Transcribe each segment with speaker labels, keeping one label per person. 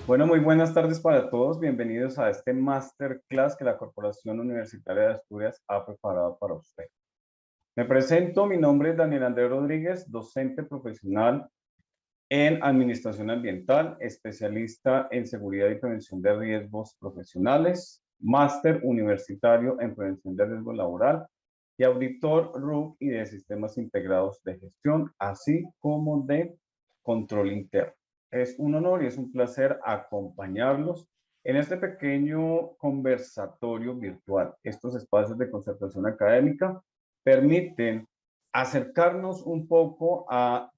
Speaker 1: Bueno, muy buenas tardes para todos. Bienvenidos a este masterclass que la Corporación Universitaria de Asturias ha preparado para usted. Me presento, mi nombre es Daniel Andrés Rodríguez, docente profesional en Administración Ambiental, especialista en Seguridad y Prevención de Riesgos Profesionales, máster universitario en Prevención de Riesgo Laboral y auditor RUC y de Sistemas Integrados de Gestión, así como de Control Interno. Es un honor y es un placer acompañarlos en este pequeño conversatorio virtual. Estos espacios de concertación académica permiten acercarnos un poco a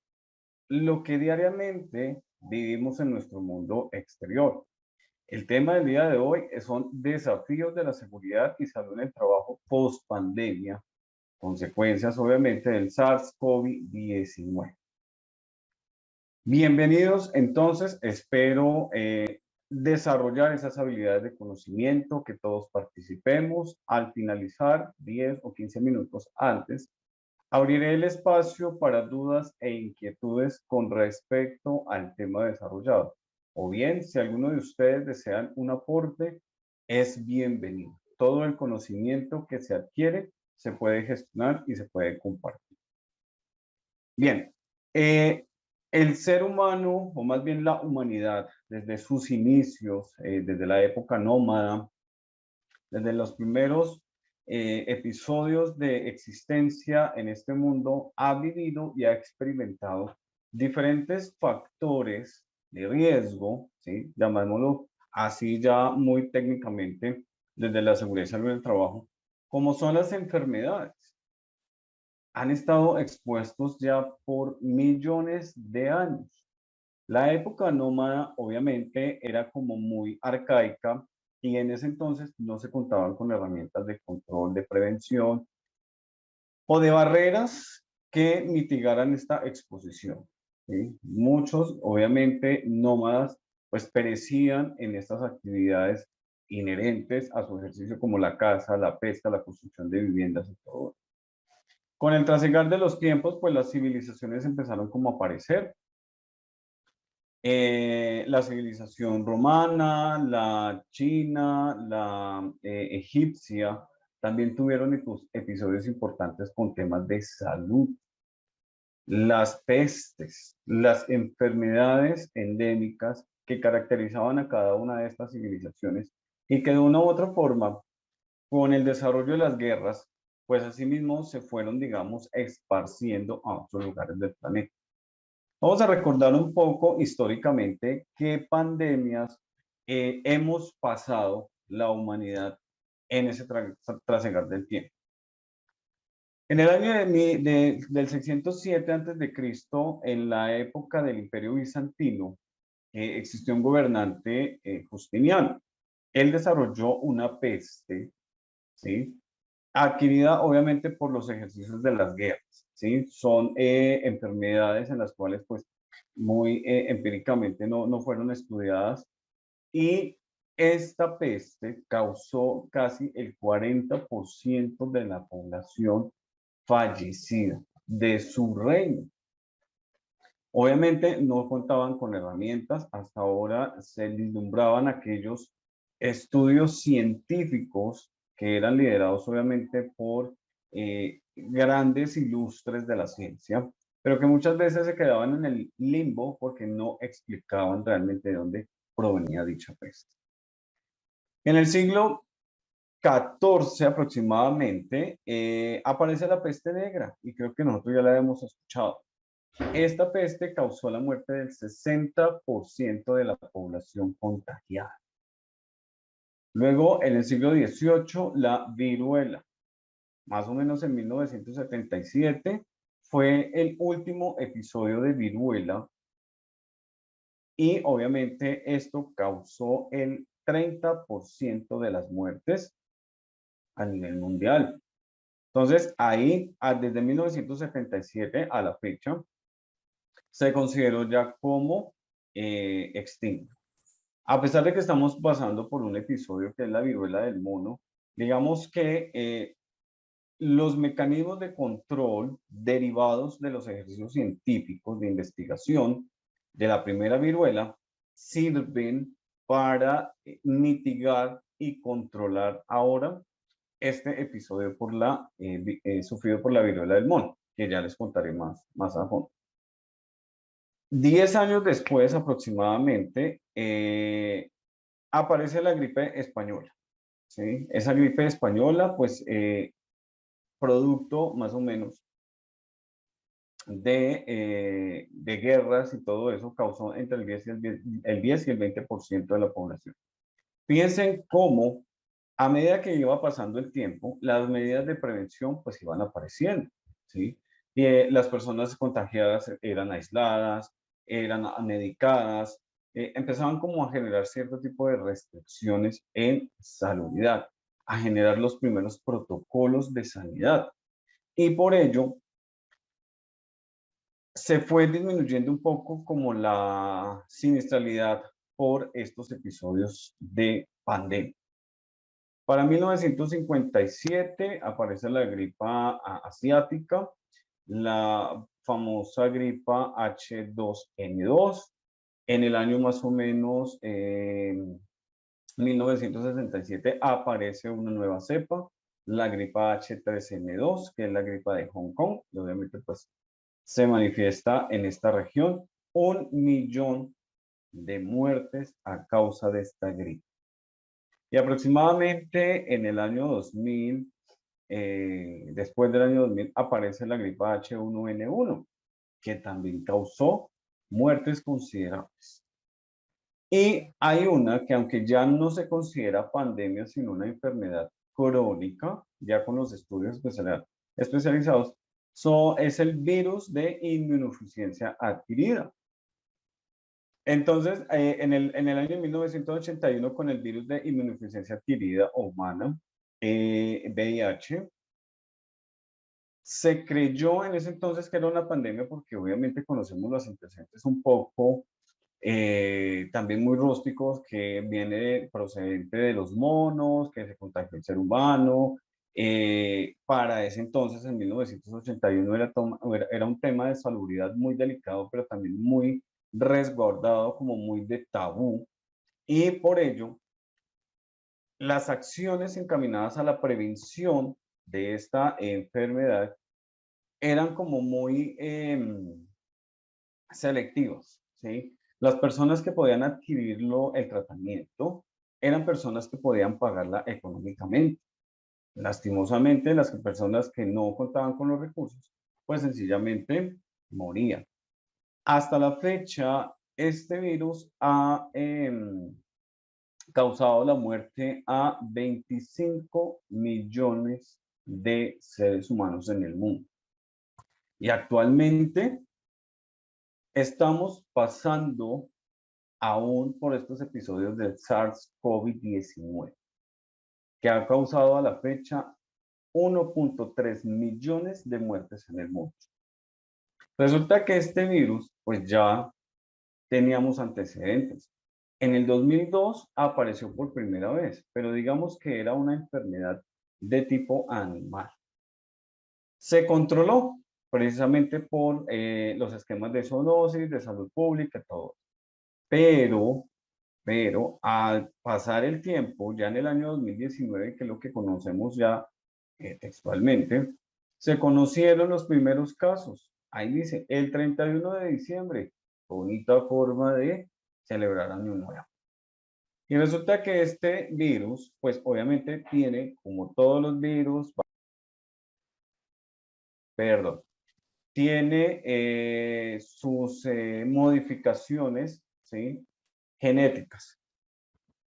Speaker 1: lo que diariamente vivimos en nuestro mundo exterior. El tema del día de hoy son desafíos de la seguridad y salud en el trabajo post pandemia, consecuencias obviamente del SARS-CoV-19. Bienvenidos, entonces, espero desarrollar esas habilidades de conocimiento, que todos participemos. Al finalizar, 10 o 15 minutos antes, abriré el espacio para dudas e inquietudes con respecto al tema desarrollado. O bien, si alguno de ustedes desean un aporte, es bienvenido. Todo el conocimiento que se adquiere se puede gestionar y se puede compartir. Bien, el ser humano, o más bien la humanidad, desde sus inicios, desde la época nómada, desde los primeros episodios de existencia en este mundo, ha vivido y ha experimentado diferentes factores de riesgo, ¿sí? Llamémoslo así ya muy técnicamente, desde la seguridad y salud del trabajo, como son las enfermedades. Han estado expuestos ya por millones de años. La época nómada obviamente era como muy arcaica y en ese entonces no se contaban con herramientas de control, de prevención o de barreras que mitigaran esta exposición, ¿sí? Muchos obviamente nómadas pues perecían en estas actividades inherentes a su ejercicio como la caza, la pesca, la construcción de viviendas y todo. Con el trasegar de los tiempos pues las civilizaciones empezaron como a aparecer. La civilización romana, la china, la egipcia, también tuvieron episodios importantes con temas de salud. Las pestes, las enfermedades endémicas que caracterizaban a cada una de estas civilizaciones y que de una u otra forma, con el desarrollo de las guerras, pues asimismo se fueron, digamos, esparciendo a otros lugares del planeta. Vamos a recordar un poco históricamente qué pandemias hemos pasado la humanidad en ese trasegar del tiempo. En el año del 607 a.C., en la época del Imperio Bizantino, existió un gobernante, Justiniano. Él desarrolló una peste, ¿sí? Adquirida obviamente por los ejercicios de las guerras, ¿sí? Son enfermedades en las cuales pues muy empíricamente no fueron estudiadas y esta peste causó casi el 40% de la población fallecida de su reino. Obviamente no contaban con herramientas, hasta ahora se vislumbraban aquellos estudios científicos que eran liderados obviamente por grandes ilustres de la ciencia, pero que muchas veces se quedaban en el limbo porque no explicaban realmente de dónde provenía dicha peste. En el siglo XIV aproximadamente aparece la peste negra y creo que nosotros ya la hemos escuchado. Esta peste causó la muerte del 60% de la población contagiada. Luego, en el siglo XVIII, la viruela, más o menos en 1977, fue el último episodio de viruela y obviamente esto causó el 30% de las muertes a nivel mundial. Entonces, ahí, desde 1977 a la fecha, se consideró ya como extinto. A pesar de que estamos pasando por un episodio que es la viruela del mono, digamos que los mecanismos de control derivados de los ejercicios científicos de investigación de la primera viruela sirven para mitigar y controlar ahora este episodio sufrido por la viruela del mono, que ya les contaré más a fondo. 10 años después aproximadamente, aparece la gripe española, ¿sí? Esa gripe española, pues, producto más o menos de guerras y todo eso, causó entre el 10 y el 20% de la población. Piensen cómo, a medida que iba pasando el tiempo, las medidas de prevención pues iban apareciendo, ¿sí? Y las personas contagiadas eran aisladas, eran medicadas, empezaban como a generar cierto tipo de restricciones en salubridad, a generar los primeros protocolos de sanidad. Y por ello, se fue disminuyendo un poco como la siniestralidad por estos episodios de pandemia. Para 1957 aparece la gripa asiática, la famosa gripa H2N2. En el año más o menos 1967 aparece una nueva cepa, la gripa H3N2, que es la gripa de Hong Kong, y obviamente pues se manifiesta en esta región. 1 millón de muertes a causa de esta gripe. Y aproximadamente en el año 2000, después del año 2000, aparece la gripa H1N1, que también causó muertes considerables. Y hay una que, aunque ya no se considera pandemia, sino una enfermedad crónica, ya con los estudios especializados, es el virus de inmunodeficiencia adquirida. Entonces, en el año 1981, con el virus de inmunodeficiencia adquirida humana, VIH, se creyó en ese entonces que era una pandemia porque obviamente conocemos los antecedentes un poco también muy rústicos, que viene procedente de los monos, que se contagió el ser humano. Para ese entonces, en 1981, era un tema de salubridad muy delicado, pero también muy resguardado, como muy de tabú. Y por ello, las acciones encaminadas a la prevención de esta enfermedad eran como muy selectivas, ¿sí? Las personas que podían adquirirlo, el tratamiento, eran personas que podían pagarla económicamente. Lastimosamente, las personas que no contaban con los recursos, pues sencillamente morían. Hasta la fecha, este virus ha causado la muerte a 25 millones de seres humanos en el mundo. Y actualmente estamos pasando aún por estos episodios del SARS-CoV-19, que ha causado a la fecha 1.3 millones de muertes en el mundo. Resulta que este virus, pues ya teníamos antecedentes. En el 2002 apareció por primera vez, pero digamos que era una enfermedad de tipo animal. Se controló precisamente por los esquemas de zoonosis, de salud pública, todo. Pero al pasar el tiempo, ya en el año 2019, que es lo que conocemos ya textualmente, se conocieron los primeros casos. Ahí dice, el 31 de diciembre, bonita forma de celebrar Año Nuevo. Y resulta que este virus, pues obviamente tiene, como todos los virus, perdón, tiene sus modificaciones, ¿sí?, genéticas.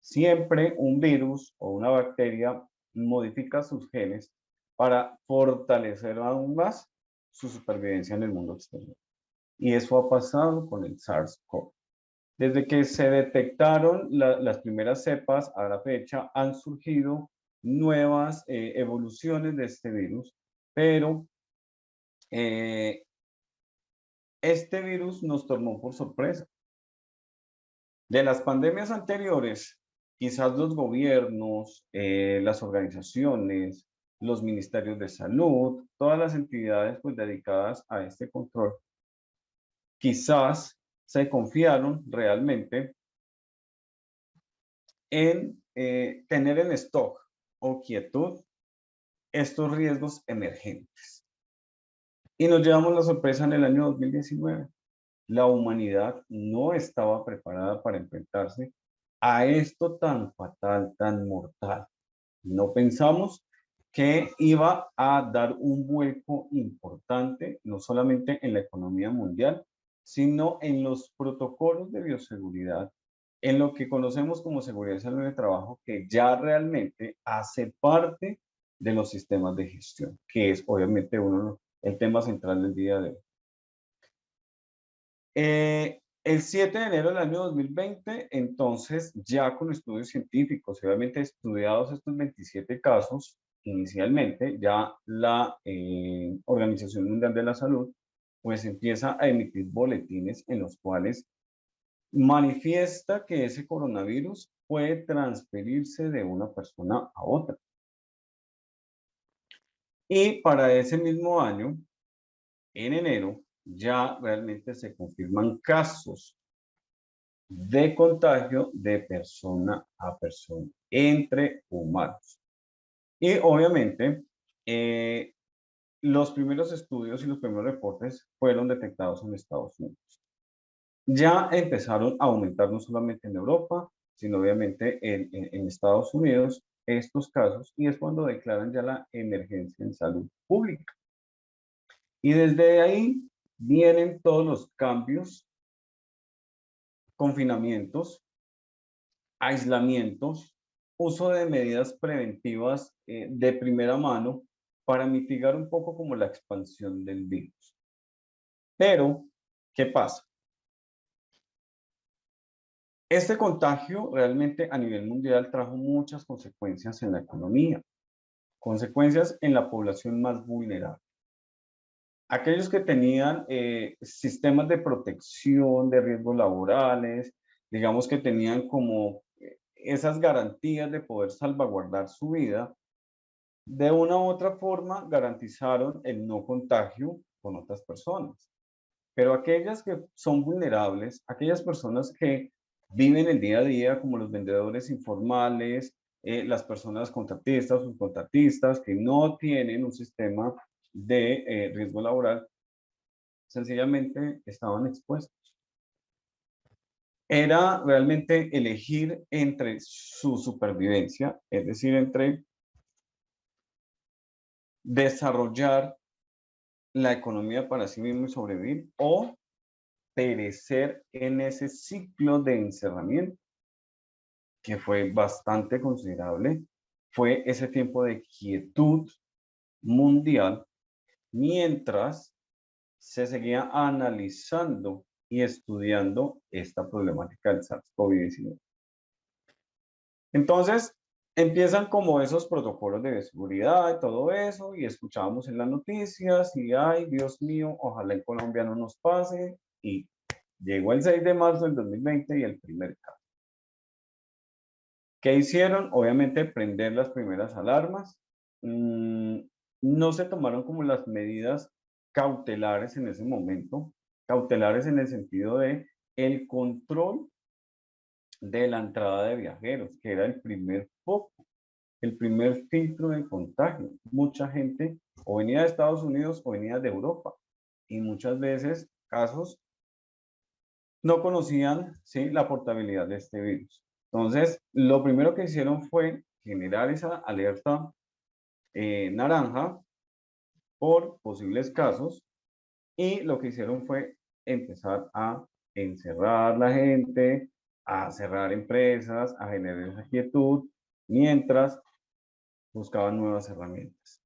Speaker 1: Siempre un virus o una bacteria modifica sus genes para fortalecer aún más su supervivencia en el mundo exterior. Y eso ha pasado con el SARS-CoV. Desde que se detectaron las primeras cepas a la fecha, han surgido nuevas evoluciones de este virus, pero este virus nos tomó por sorpresa. De las pandemias anteriores, quizás los gobiernos, las organizaciones, los ministerios de salud, todas las entidades pues dedicadas a este control, quizás se confiaron realmente en tener en stock o quietud estos riesgos emergentes. Y nos llevamos la sorpresa en el año 2019. La humanidad no estaba preparada para enfrentarse a esto tan fatal, tan mortal. No pensamos que iba a dar un vuelco importante, no solamente en la economía mundial, sino en los protocolos de bioseguridad, en lo que conocemos como seguridad y salud de trabajo, que ya realmente hace parte de los sistemas de gestión, que es obviamente el tema central del día de hoy. El 7 de enero del año 2020, entonces, ya con estudios científicos, obviamente estudiados estos 27 casos, inicialmente, ya la Organización Mundial de la Salud, pues empieza a emitir boletines en los cuales manifiesta que ese coronavirus puede transferirse de una persona a otra. Y para ese mismo año, en enero, ya realmente se confirman casos de contagio de persona a persona, entre humanos. Y obviamente, los primeros estudios y los primeros reportes fueron detectados en Estados Unidos. Ya empezaron a aumentar no solamente en Europa, sino obviamente en Estados Unidos estos casos, y es cuando declaran ya la emergencia en salud pública. Y desde ahí vienen todos los cambios, confinamientos, aislamientos, uso de medidas preventivas de primera mano para mitigar un poco como la expansión del virus. Pero, ¿qué pasa? Este contagio realmente a nivel mundial trajo muchas consecuencias en la economía, consecuencias en la población más vulnerable. Aquellos que tenían sistemas de protección de riesgos laborales, digamos que tenían como esas garantías de poder salvaguardar su vida, de una u otra forma garantizaron el no contagio con otras personas. Pero aquellas que son vulnerables, aquellas personas que viven el día a día, como los vendedores informales, las personas contratistas, subcontratistas, que no tienen un sistema de riesgo laboral, sencillamente estaban expuestos. Era realmente elegir entre su supervivencia, es decir, entre desarrollar la economía para sí mismo y sobrevivir, o perecer en ese ciclo de encerramiento, que fue bastante considerable. Fue ese tiempo de quietud mundial mientras se seguía analizando y estudiando esta problemática del SARS-CoV-19. Entonces, empiezan como esos protocolos de seguridad y todo eso, y escuchábamos en las noticias, y ay, Dios mío, ojalá en Colombia no nos pase, y llegó el 6 de marzo del 2020 y el primer caso. ¿Qué hicieron? Obviamente prender las primeras alarmas. No se tomaron como las medidas cautelares en ese momento, cautelares en el sentido de el control de la entrada de viajeros, que era el primer foco, el primer filtro de contagio. Mucha gente o venía de Estados Unidos o venía de Europa, y muchas veces casos no conocían, ¿sí?, la portabilidad de este virus. Entonces, lo primero que hicieron fue generar esa alerta naranja por posibles casos, y lo que hicieron fue empezar a encerrar la gente, a cerrar empresas, a generar esa quietud, mientras buscaban nuevas herramientas.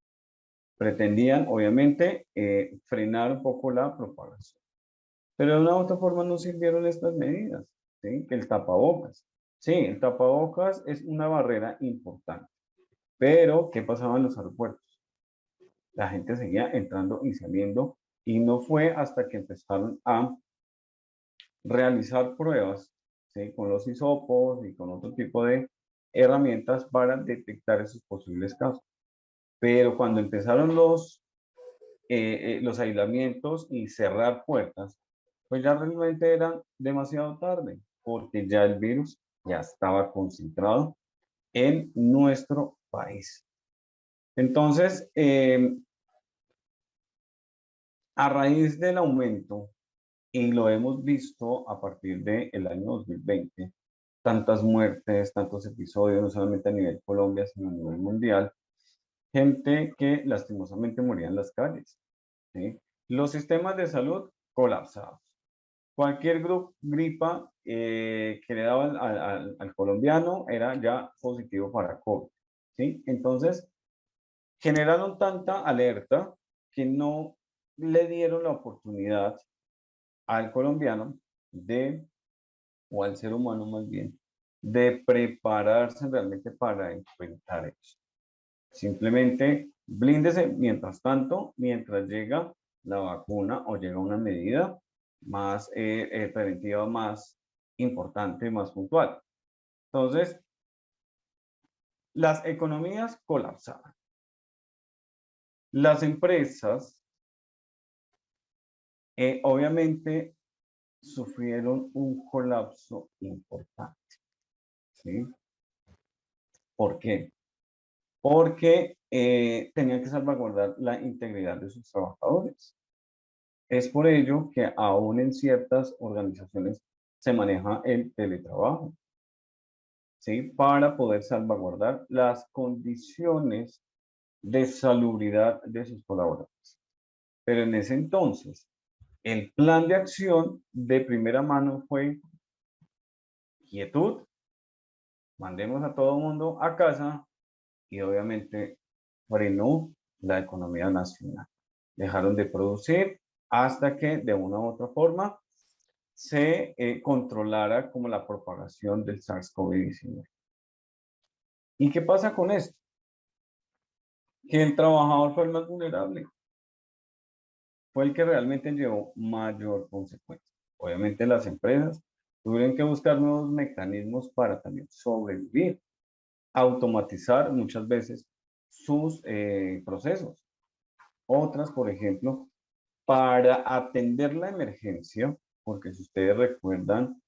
Speaker 1: Pretendían, obviamente, frenar un poco la propagación. Pero de una u otra forma no sirvieron estas medidas, ¿sí? Que el tapabocas. Sí, el tapabocas es una barrera importante. Pero, ¿qué pasaba en los aeropuertos? La gente seguía entrando y saliendo, y no fue hasta que empezaron a realizar pruebas, ¿sí?, con los hisopos y con otro tipo de herramientas para detectar esos posibles casos. Pero cuando empezaron los aislamientos y cerrar puertas, pues ya realmente era demasiado tarde, porque ya el virus ya estaba concentrado en nuestro país. Entonces, a raíz del aumento, y lo hemos visto a partir del año 2020, tantas muertes, tantos episodios, no solamente a nivel Colombia, sino a nivel mundial, gente que lastimosamente moría en las calles, ¿sí? Los sistemas de salud colapsados. Cualquier gripa que le daba al colombiano era ya positivo para COVID, ¿sí? Entonces, generaron tanta alerta que no le dieron la oportunidad al colombiano de, o al ser humano más bien, de prepararse realmente para enfrentar eso. Simplemente blíndese mientras tanto, mientras llega la vacuna o llega una medida más preventiva, más importante, más puntual. Entonces, las economías colapsaban. Las empresas, obviamente, sufrieron un colapso importante, ¿sí? ¿Por qué? Porque tenían que salvaguardar la integridad de sus trabajadores. Es por ello que aún en ciertas organizaciones se maneja el teletrabajo, ¿sí? Para poder salvaguardar las condiciones de salubridad de sus colaboradores. Pero en ese entonces, el plan de acción de primera mano fue quietud, mandemos a todo el mundo a casa y obviamente frenó la economía nacional. Dejaron de producir hasta que de una u otra forma se controlara como la propagación del SARS-CoV-19. ¿Y qué pasa con esto? Que el trabajador fue el más vulnerable, fue el que realmente llevó mayor consecuencia. Obviamente las empresas tuvieron que buscar nuevos mecanismos para también sobrevivir, automatizar muchas veces sus procesos. Otras, por ejemplo, para atender la emergencia, porque si ustedes recuerdan,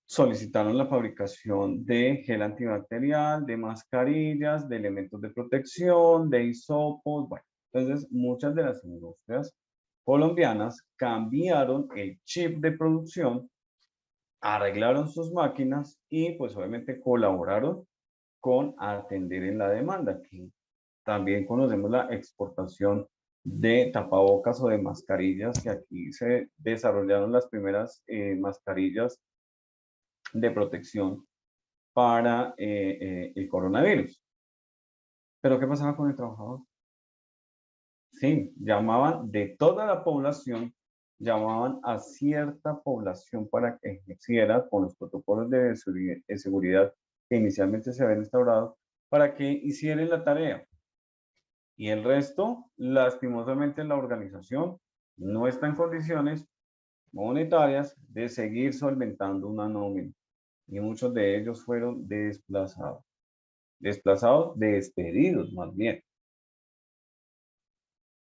Speaker 1: solicitaron la fabricación de gel antibacterial, de mascarillas, de elementos de protección, de hisopos, bueno. Entonces, muchas de las industrias colombianas cambiaron el chip de producción, arreglaron sus máquinas y pues obviamente colaboraron con atender en la demanda, que también conocemos la exportación de tapabocas o de mascarillas, que aquí se desarrollaron las primeras mascarillas de protección para el coronavirus. Pero ¿qué pasaba con el trabajador? Sí, llamaban de toda la población, llamaban a cierta población para que ejerciera con los protocolos de seguridad que inicialmente se habían instaurado, para que hicieran la tarea. Y el resto, lastimosamente, la organización no está en condiciones monetarias de seguir solventando una nómina. Y muchos de ellos fueron desplazados, despedidos más bien.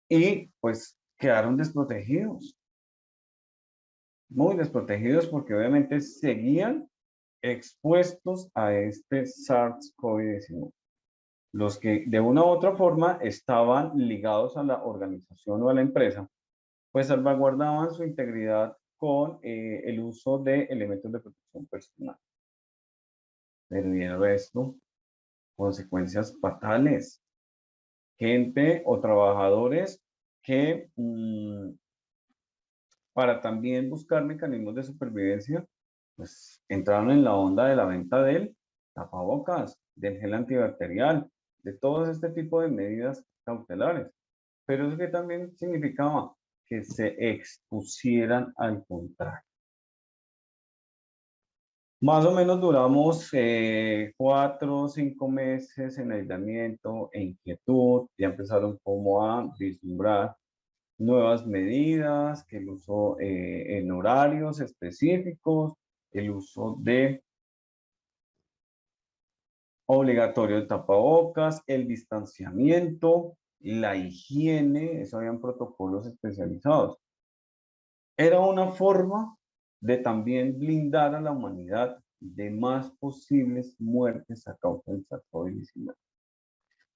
Speaker 1: Y pues quedaron desprotegidos, muy desprotegidos porque obviamente seguían expuestos a este SARS-CoV-19. Los que de una u otra forma estaban ligados a la organización o a la empresa, pues salvaguardaban su integridad con el uso de elementos de protección personal. Pero y el resto, consecuencias fatales. Gente o trabajadores que para también buscar mecanismos de supervivencia, pues entraron en la onda de la venta del tapabocas, del gel antibacterial, de todo este tipo de medidas cautelares. Pero eso que también significaba que se expusieran al contagio. Más o menos duramos 4 o 5 meses en aislamiento e inquietud. Ya empezaron como a vislumbrar nuevas medidas, que el uso en horarios específicos, el uso de obligatorio de tapabocas, el distanciamiento, la higiene, eso habían protocolos especializados. Era una forma de también blindar a la humanidad de más posibles muertes a causa del SARS-CoV-19.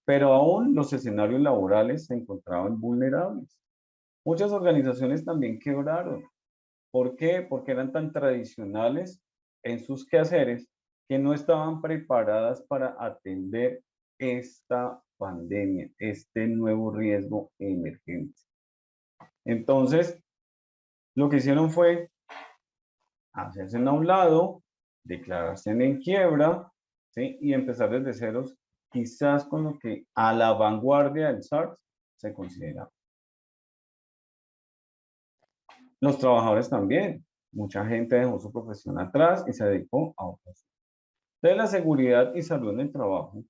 Speaker 1: Pero aún los escenarios laborales se encontraban vulnerables. Muchas organizaciones también quebraron. ¿Por qué? Porque eran tan tradicionales en sus quehaceres que no estaban preparadas para atender esta pandemia, este nuevo riesgo emergente. Entonces, lo que hicieron fue hacerse a un lado, declararse en quiebra, ¿sí? Y empezar desde ceros, quizás con lo que a la vanguardia del SARS se considera. Los trabajadores también. Mucha gente dejó su profesión atrás y se dedicó a otras. Entonces, la seguridad y salud en el trabajo,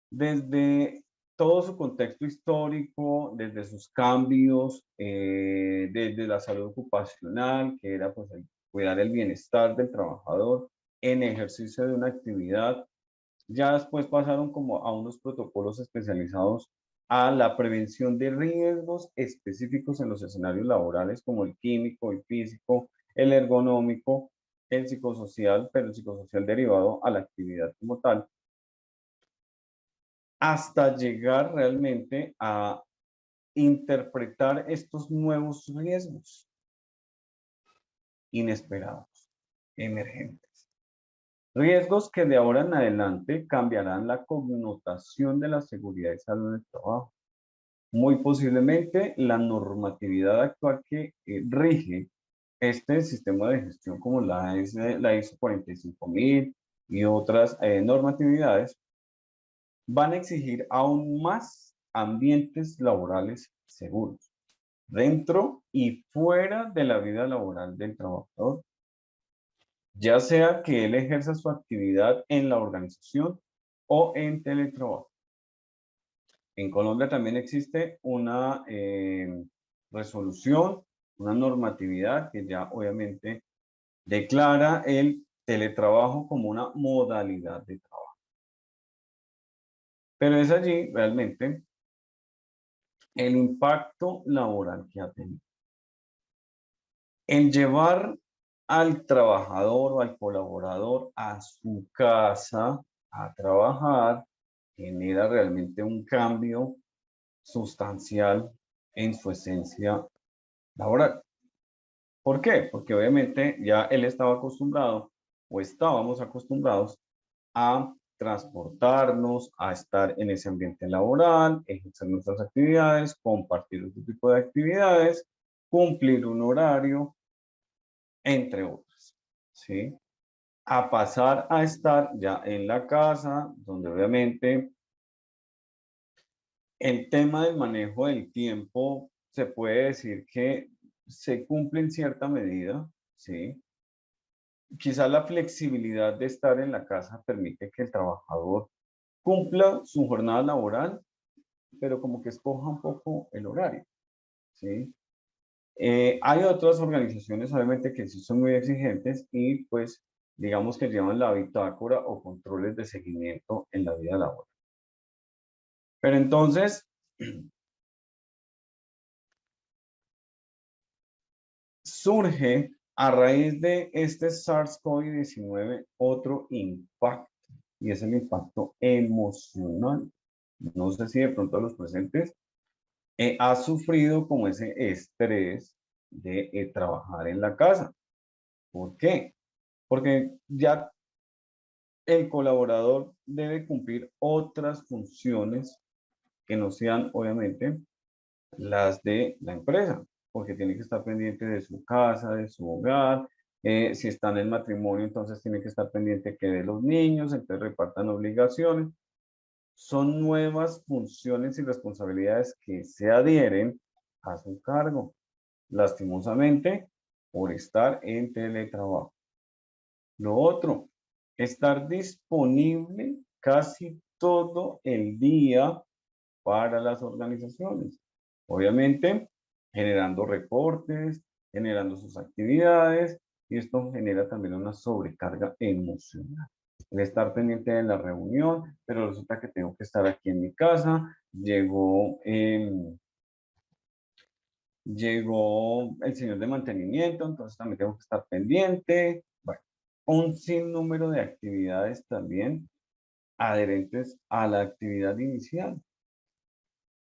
Speaker 1: desde todo su contexto histórico, desde sus cambios, desde la salud ocupacional, que era pues cuidar el bienestar del trabajador en ejercicio de una actividad, ya después pasaron como a unos protocolos especializados a la prevención de riesgos específicos en los escenarios laborales, como el químico, el físico, el ergonómico, el psicosocial, pero el psicosocial derivado a la actividad como tal, hasta llegar realmente a interpretar estos nuevos riesgos inesperados, emergentes. Riesgos que de ahora en adelante cambiarán la connotación de la seguridad y salud en el trabajo. Muy posiblemente la normatividad actual que rige este sistema de gestión como la ISO 45000 y otras normatividades van a exigir aún más ambientes laborales seguros, dentro y fuera de la vida laboral del trabajador, ya sea que él ejerza su actividad en la organización o en teletrabajo. En Colombia también existe una resolución, una normatividad que ya obviamente declara el teletrabajo como una modalidad de trabajo. Pero es allí realmente el impacto laboral que ha tenido. El llevar al trabajador o al colaborador a su casa a trabajar genera realmente un cambio sustancial en su esencia laboral. ¿Por qué? Porque obviamente ya él estaba acostumbrado o estábamos acostumbrados a transportarnos, a estar en ese ambiente laboral, ejercer nuestras actividades, compartir otro tipo de actividades, cumplir un horario, entre otras, ¿sí? A pasar a estar ya en la casa, donde obviamente el tema del manejo del tiempo se puede decir que se cumple en cierta medida, ¿sí? Quizá la flexibilidad de estar en la casa permite que el trabajador cumpla su jornada laboral, pero como que escoja un poco el horario, ¿sí? Hay otras organizaciones, obviamente, que sí son muy exigentes y pues digamos que llevan la bitácora o controles de seguimiento en la vida laboral. Pero entonces, surge a raíz de este SARS-CoV-19 otro impacto, y es el impacto emocional. No sé si de pronto los presentes ha sufrido como ese estrés de trabajar en la casa. ¿Por qué? Porque ya el colaborador debe cumplir otras funciones que no sean, obviamente, las de la empresa, porque tiene que estar pendiente de su casa, de su hogar. Si están en matrimonio, entonces tiene que estar pendiente que de los niños, entonces repartan obligaciones. Son nuevas funciones y responsabilidades que se adhieren a su cargo, lastimosamente, por estar en teletrabajo. Lo otro, estar disponible casi todo el día para las organizaciones. Obviamente, generando reportes, generando sus actividades, y esto genera también una sobrecarga emocional. El estar pendiente de la reunión, pero resulta que tengo que estar aquí en mi casa, llegó el señor de mantenimiento, entonces también tengo que estar pendiente. Bueno, un sinnúmero de actividades también adherentes a la actividad inicial.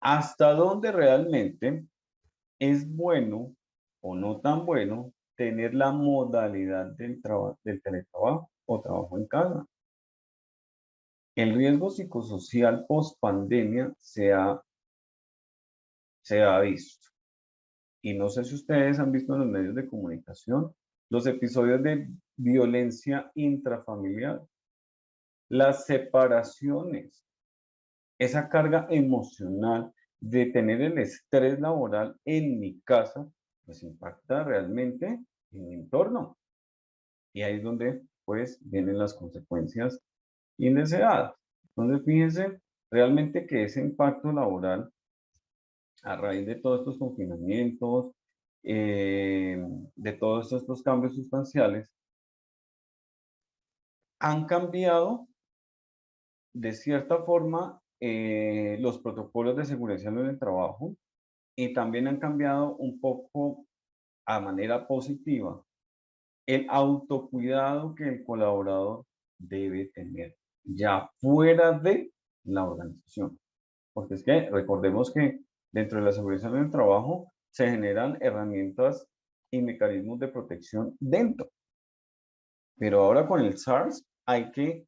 Speaker 1: ¿Hasta dónde realmente es bueno o no tan bueno tener la modalidad del teletrabajo o trabajo en casa? El riesgo psicosocial post pandemia se ha visto. Y no sé si ustedes han visto en los medios de comunicación los episodios de violencia intrafamiliar, las separaciones, esa carga emocional de tener el estrés laboral en mi casa, pues impacta realmente en mi entorno. Y ahí es donde pues vienen las consecuencias indeseadas. Entonces fíjense realmente que ese impacto laboral a raíz de todos estos confinamientos, de todos estos cambios sustanciales, han cambiado de cierta forma los protocolos de seguridad en el trabajo y también han cambiado un poco a manera positiva el autocuidado que el colaborador debe tener ya fuera de la organización. Porque es que recordemos que dentro de la seguridad en el trabajo se generan herramientas y mecanismos de protección dentro. Pero ahora con el SARS hay que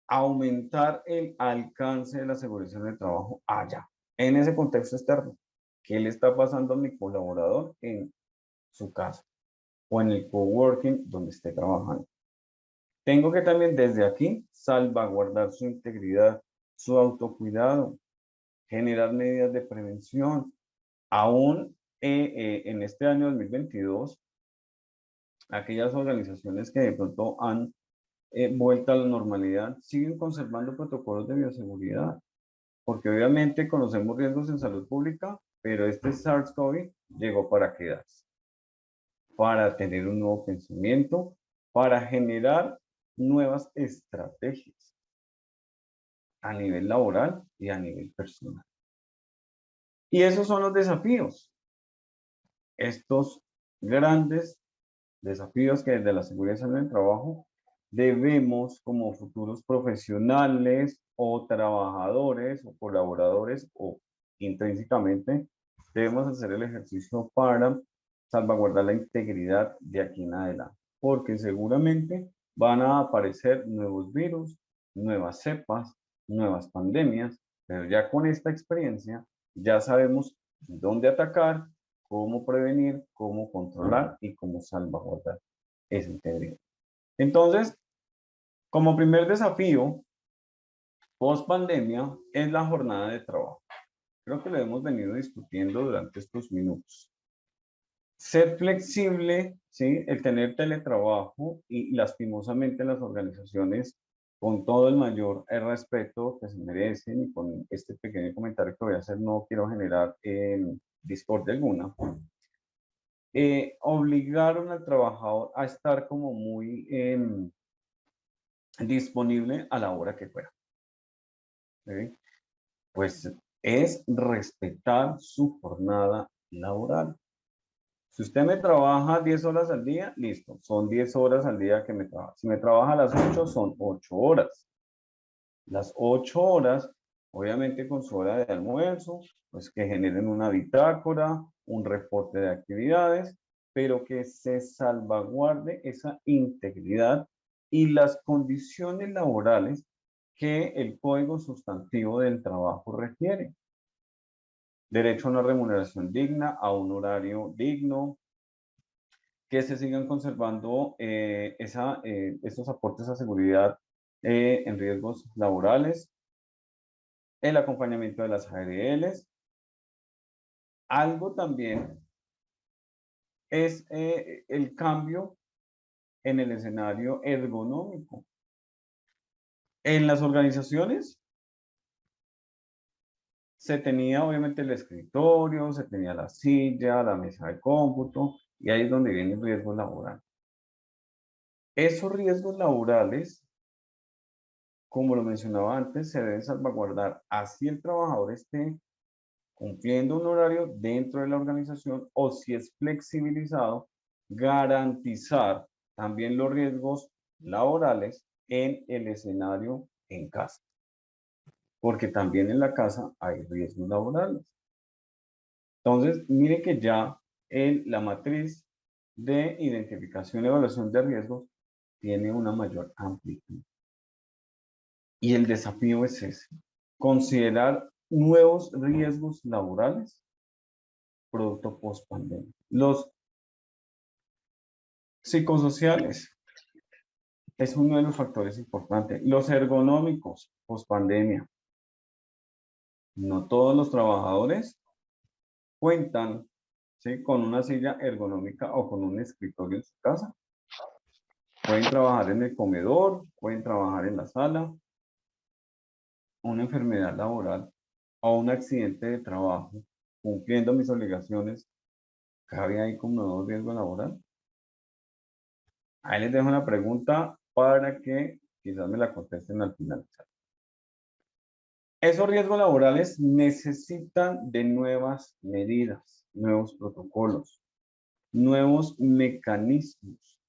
Speaker 1: aumentar el alcance de la seguridad en el trabajo allá, en ese contexto externo. ¿Qué le está pasando a mi colaborador en su casa o en el coworking donde esté trabajando? Tengo que también desde aquí salvaguardar su integridad, su autocuidado, generar medidas de prevención. Aún en este año 2022, aquellas organizaciones que de pronto han vuelto a la normalidad siguen conservando protocolos de bioseguridad, porque obviamente conocemos riesgos en salud pública, pero este SARS-CoV llegó para quedarse, para tener un nuevo pensamiento, para generar nuevas estrategias a nivel laboral y a nivel personal. Y esos son los desafíos, estos grandes desafíos que desde la seguridad y salud en el trabajo debemos como futuros profesionales o trabajadores o colaboradores o intrínsecamente debemos hacer el ejercicio para salvaguardar la integridad de aquí en adelante, porque seguramente van a aparecer nuevos virus, nuevas cepas, nuevas pandemias, pero ya con esta experiencia ya sabemos dónde atacar, cómo prevenir, cómo controlar y cómo salvaguardar esa integridad. Entonces, como primer desafío, post pandemia, es la jornada de trabajo. Creo que lo hemos venido discutiendo durante estos minutos. Ser flexible, ¿sí? El tener teletrabajo y lastimosamente las organizaciones, con todo el mayor respeto que se merecen y con este pequeño comentario que voy a hacer, no quiero generar discordia alguna, obligaron al trabajador a estar como muy disponible a la hora que fuera. ¿Sí? Pues es respetar su jornada laboral. Si usted me trabaja 10 horas al día, listo, son 10 horas al día que me trabaja. Si me trabaja a las 8, son 8 horas. Las 8 horas, obviamente con su hora de almuerzo, pues que generen una bitácora, un reporte de actividades, pero que se salvaguarde esa integridad y las condiciones laborales que el Código Sustantivo del Trabajo requiere. Derecho a una remuneración digna, a un horario digno, que se sigan conservando estos aportes a seguridad en riesgos laborales, el acompañamiento de las ARLs. Algo también es el cambio en el escenario ergonómico. En las organizaciones se tenía obviamente el escritorio, se tenía la silla, la mesa de cómputo, y ahí es donde viene el riesgo laboral. Esos riesgos laborales, como lo mencionaba antes, se deben salvaguardar así el trabajador esté cumpliendo un horario dentro de la organización o si es flexibilizado, garantizar también los riesgos laborales en el escenario en casa, porque también en la casa hay riesgos laborales. Entonces, mire que ya la matriz de identificación y evaluación de riesgos tiene una mayor amplitud. Y el desafío es ese, considerar nuevos riesgos laborales producto post pandemia. Los psicosociales es uno de los factores importantes. Los ergonómicos post pandemia. No todos los trabajadores cuentan, ¿sí?, con una silla ergonómica o con un escritorio en su casa. Pueden trabajar en el comedor, pueden trabajar en la sala. Una enfermedad laboral o un accidente de trabajo, cumpliendo mis obligaciones, ¿cabe ahí como nuevo riesgo laboral? Ahí les dejo una pregunta para que quizás me la contesten al finalizar. Esos riesgos laborales necesitan de nuevas medidas, nuevos protocolos, nuevos mecanismos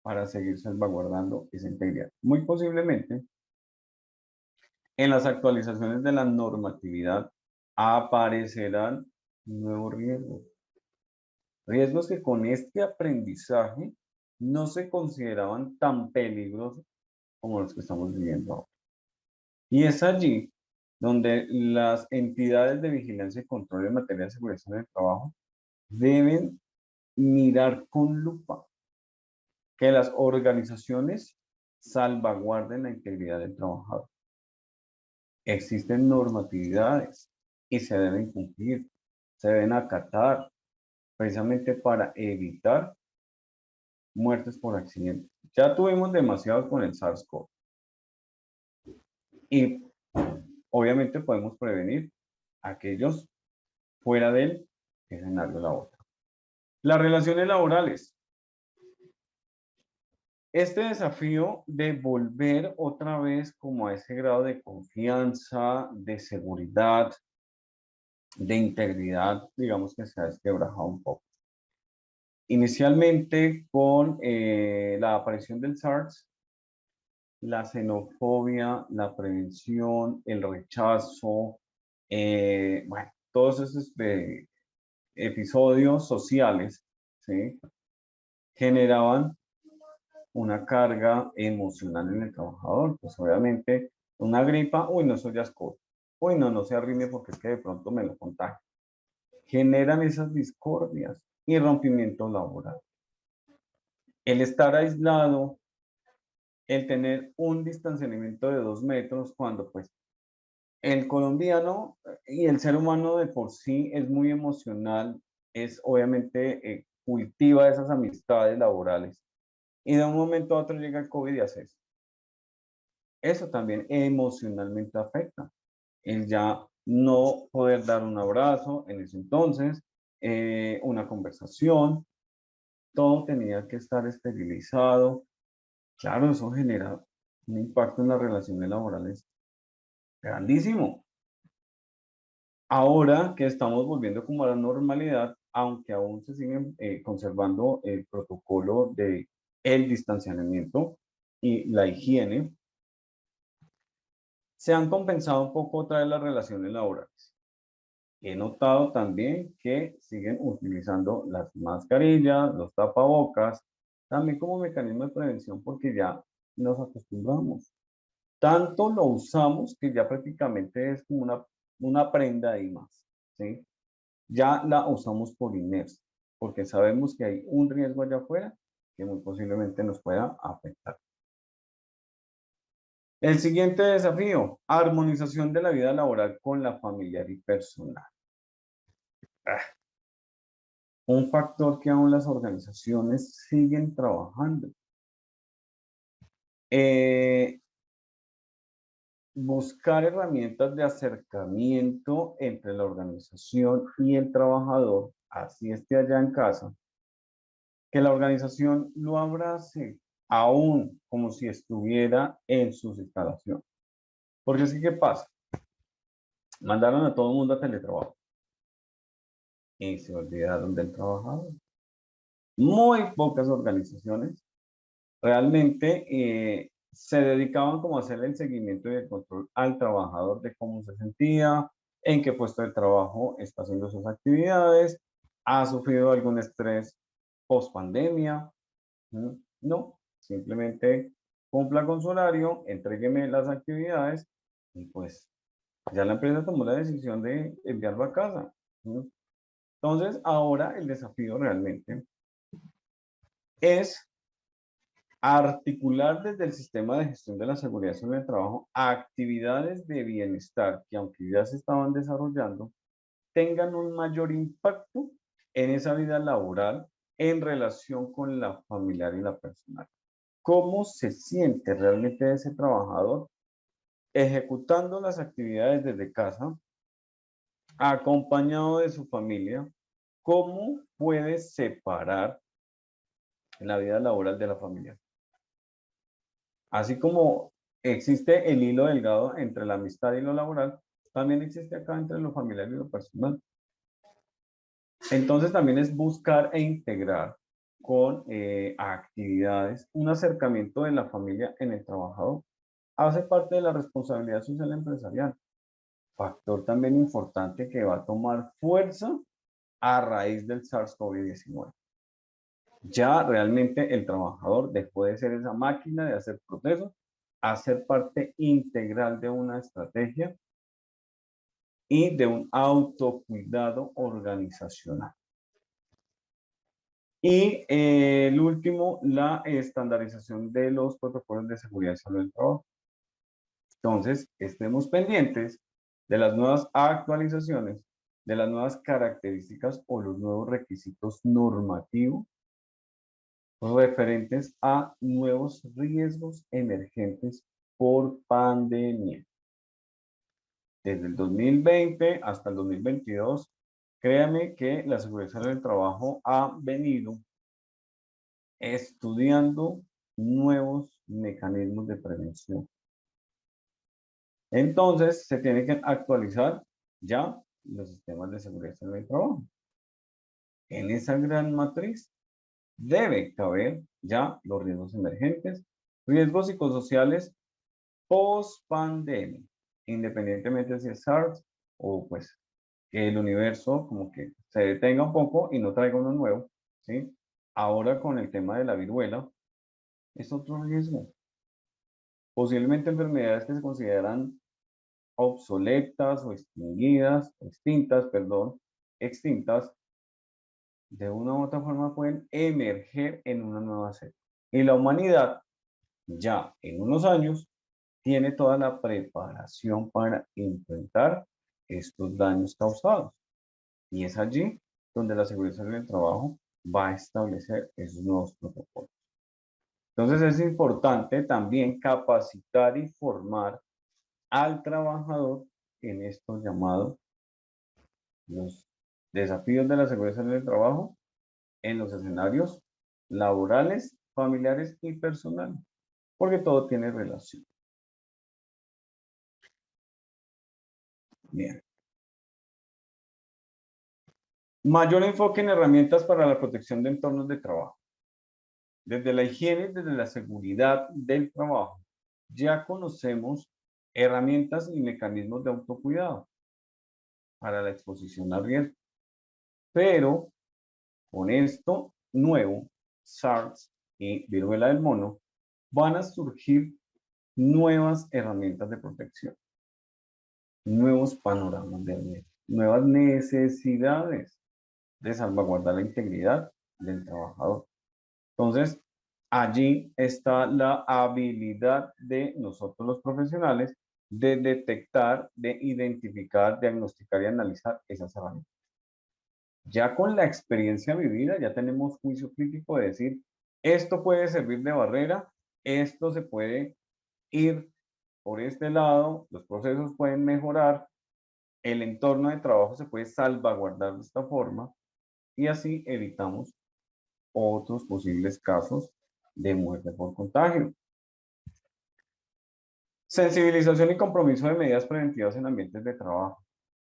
Speaker 1: para seguir salvaguardando esa integridad. Muy posiblemente, en las actualizaciones de la normatividad aparecerán nuevos riesgos. Riesgos que con este aprendizaje no se consideraban tan peligrosos como los que estamos viviendo ahora. Y es allí donde las entidades de vigilancia y control en materia de seguridad en el trabajo deben mirar con lupa que las organizaciones salvaguarden la integridad del trabajador. Existen normatividades y se deben cumplir, se deben acatar, precisamente para evitar muertes por accidente. Ya tuvimos demasiados con el SARS-CoV y obviamente podemos prevenir aquellos fuera del escenario laboral. Las relaciones laborales. Este desafío de volver otra vez como a ese grado de confianza, de seguridad, de integridad, digamos que se ha desquebrajado un poco. Inicialmente con la aparición del SARS, la xenofobia, la prevención, el rechazo, bueno, todos esos episodios sociales, ¿sí?, generaban una carga emocional en el trabajador. Pues obviamente una gripa, uy, no, eso ya es COVID. Uy, no, no se arrime porque es que de pronto me lo contagio. Generan esas discordias y rompimiento laboral. El estar aislado, el tener un distanciamiento de 2 metros, cuando pues el colombiano y el ser humano de por sí es muy emocional, es obviamente cultiva esas amistades laborales y de un momento a otro llega el COVID y hace eso. Eso también emocionalmente afecta. El ya no poder dar un abrazo en ese entonces, una conversación, todo tenía que estar esterilizado. Claro, eso genera un impacto en las relaciones laborales grandísimo. Ahora que estamos volviendo como a la normalidad, aunque aún se siguen conservando el protocolo de el distanciamiento y la higiene, se han compensado un poco otra vez las relaciones laborales. He notado también que siguen utilizando las mascarillas, los tapabocas, también como mecanismo de prevención porque ya nos acostumbramos. Tanto lo usamos que ya prácticamente es como una prenda ahí más, ¿sí? Ya la usamos por inercia, porque sabemos que hay un riesgo allá afuera que muy posiblemente nos pueda afectar. El siguiente desafío, armonización de la vida laboral con la familiar y personal. Un factor que aún las organizaciones siguen trabajando. Buscar herramientas de acercamiento entre la organización y el trabajador, así esté allá en casa, que la organización lo abrace, aún como si estuviera en sus instalaciones. Porque así que pasa, mandaron a todo el mundo a teletrabajo y se olvidaron del trabajador. Muy pocas organizaciones realmente se dedicaban como a hacer el seguimiento y el control al trabajador de cómo se sentía, en qué puesto de trabajo está haciendo sus actividades, ha sufrido algún estrés post pandemia. No, simplemente cumpla con su horario, entrégueme las actividades y pues ya la empresa tomó la decisión de enviarlo a casa. ¿Sí? Entonces, ahora el desafío realmente es articular desde el sistema de gestión de la seguridad sobre el trabajo actividades de bienestar que, aunque ya se estaban desarrollando, tengan un mayor impacto en esa vida laboral en relación con la familiar y la personal. ¿Cómo se siente realmente ese trabajador ejecutando las actividades desde casa, acompañado de su familia? ¿Cómo puede separar la vida laboral de la familia? Así como existe el hilo delgado entre la amistad y lo laboral, también existe acá entre lo familiar y lo personal. Entonces también es buscar e integrar con actividades un acercamiento de la familia en el trabajador. Hace parte de la responsabilidad social empresarial. Factor también importante que va a tomar fuerza a raíz del SARS-CoV-19. Ya realmente el trabajador dejó de ser esa máquina de hacer procesos a ser parte integral de una estrategia y de un autocuidado organizacional. Y el último, la estandarización de los protocolos de seguridad y salud del trabajo. Entonces, estemos pendientes de las nuevas actualizaciones, de las nuevas características o los nuevos requisitos normativos referentes a nuevos riesgos emergentes por pandemia. Desde el 2020 hasta el 2022, créame que la seguridad del trabajo ha venido estudiando nuevos mecanismos de prevención. Entonces, se tiene que actualizar ya los sistemas de seguridad del trabajo. En esa gran matriz debe caber ya los riesgos emergentes, riesgos psicosociales post pandemia, independientemente si es SARS o pues que el universo como que se detenga un poco y no traiga uno nuevo, ¿sí? Ahora con el tema de la viruela es otro riesgo. Posiblemente enfermedades que se consideran obsoletas o extintas, perdón, extintas, de una u otra forma pueden emerger en una nueva cepa. Y la humanidad ya en unos años tiene toda la preparación para enfrentar estos daños causados. Y es allí donde la seguridad del trabajo va a establecer esos nuevos protocolos. Entonces es importante también capacitar y formar al trabajador en estos llamados los desafíos de la seguridad del trabajo en los escenarios laborales, familiares y personales, porque todo tiene relación. Bien. Mayor enfoque en herramientas para la protección de entornos de trabajo. Desde la higiene, desde la seguridad del trabajo, ya conocemos herramientas y mecanismos de autocuidado para la exposición a riesgo. Pero con esto nuevo, SARS y viruela del mono, van a surgir nuevas herramientas de protección, nuevos panoramas de riesgo, nuevas necesidades de salvaguardar la integridad del trabajador. Entonces, allí está la habilidad de nosotros los profesionales de detectar, de identificar, diagnosticar y analizar esas herramientas. Ya con la experiencia vivida, ya tenemos juicio crítico de decir, esto puede servir de barrera, esto se puede ir por este lado, los procesos pueden mejorar, el entorno de trabajo se puede salvaguardar de esta forma y así evitamos otros posibles casos de muerte por contagio. Sensibilización y compromiso de medidas preventivas en ambientes de trabajo.